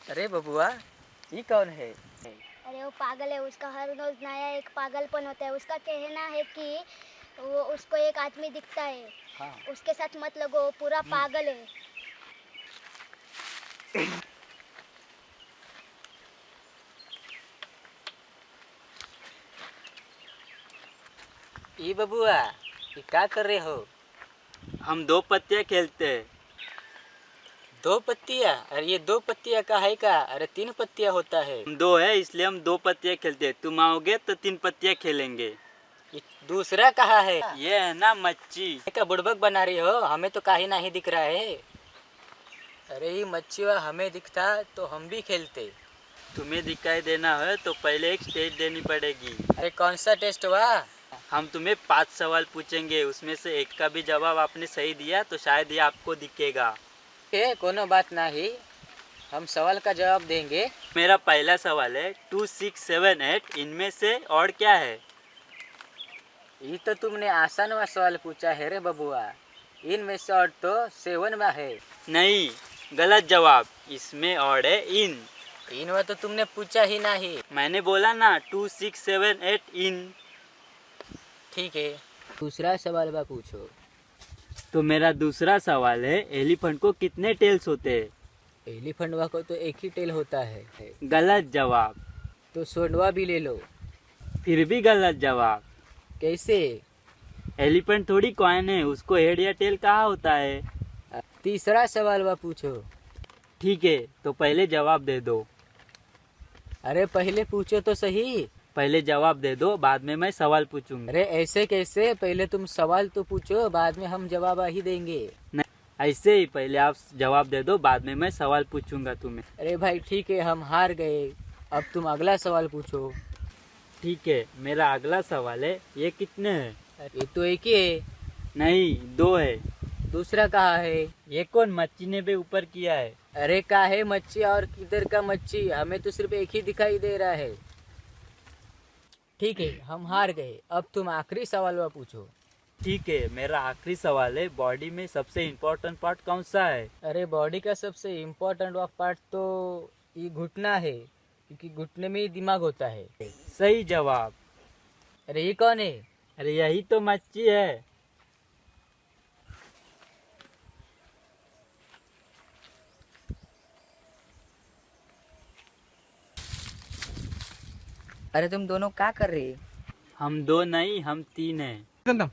अरे बबुआ, ये कौन है? अरे वो पागल है, उसका हर रोज नया एक पागलपन होता है। उसका कहना है कि वो उसको एक आदमी दिखता है। हाँ। उसके साथ मत लगो, वो पूरा पागल है। ये बबुआ, ये क्या कर रहे हो? हम दो पत्तियां खेलते हैं। दो पत्तियां? अरे ये दो पत्तियां का है का? अरे तीन पत्तियां होता है। हम दो है इसलिए हम दो पत्तियां खेलते हैं। तुम आओगे तो तीन पत्तियां खेलेंगे। ये दूसरा कहाँ है? ये है ना मच्छी। क्या बुड़बक बना रही हो? हमें तो काहे नहीं दिख रहा है। अरे ये मच्छी हुआ हमें दिखता तो हम भी खेलते। तुम्हें दिखाई देना है तो पहले एक स्टेज देनी पड़ेगी। अरे कौन सा टेस्ट हुआ? हम तुम्हें 5 सवाल पूछेंगे, उसमें से एक का भी जवाब आपने सही दिया तो शायद ये आपको दिखेगा। कोनो बात नहीं, हम सवाल का जवाब देंगे। मेरा पहला सवाल है 2, 6, 7, 8 इनमें से और क्या है? ये तो तुमने आसान वा सवाल पूछा है रे बबुआ। इनमें से और तो 7 में है। नहीं, गलत जवाब। इसमें और है इन। इन में तो तुमने पूछा ही नहीं। मैंने बोला ना 2, 6, 7, 8 इन। ठीक है, दूसरा सवाल बा पूछो। तो मेरा दूसरा सवाल है एलिफेंट को कितने टेल्स होते हैं? एलिफेंट वा को तो एक ही टेल होता है। गलत जवाब। तो सोंडवा भी ले लो। फिर भी गलत जवाब। कैसे? एलिफेंट थोड़ी कॉइन है, उसको हेड या टेल कहाँ होता है? तीसरा सवाल बा पूछो। ठीक है, तो पहले जवाब दे दो। अरे पहले पूछो तो सही। पहले जवाब दे दो, बाद में मैं सवाल पूछूंगा। अरे ऐसे कैसे? पहले तुम सवाल तो पूछो, बाद में हम जवाब ही देंगे। नहीं, ऐसे ही पहले आप जवाब दे दो, बाद में मैं सवाल पूछूंगा तुम्हें। अरे भाई ठीक है, हम हार गए। अब तुम अगला सवाल पूछो। ठीक है, मेरा अगला सवाल है ये कितने हैं? ये तो एक ही है। नहीं, 2 है। दूसरा कहाँ है? ये कौन मच्छी ने भी ऊपर किया है? अरे का है मच्छी और किधर का मच्छी? हमें तो सिर्फ एक ही दिखाई दे रहा है। ठीक है, हम हार गए। अब तुम आखिरी सवाल पूछो। ठीक है, मेरा आखिरी सवाल है बॉडी में सबसे इम्पोर्टेंट पार्ट कौन सा है? अरे बॉडी का सबसे इम्पोर्टेंट पार्ट तो ये घुटना है, क्योंकि घुटने में ही दिमाग होता है। सही जवाब। अरे ये कौन है? अरे यही तो मच्छी है। अरे तुम दोनों क्या कर रहे? हम 2 नहीं, हम 3 हैं।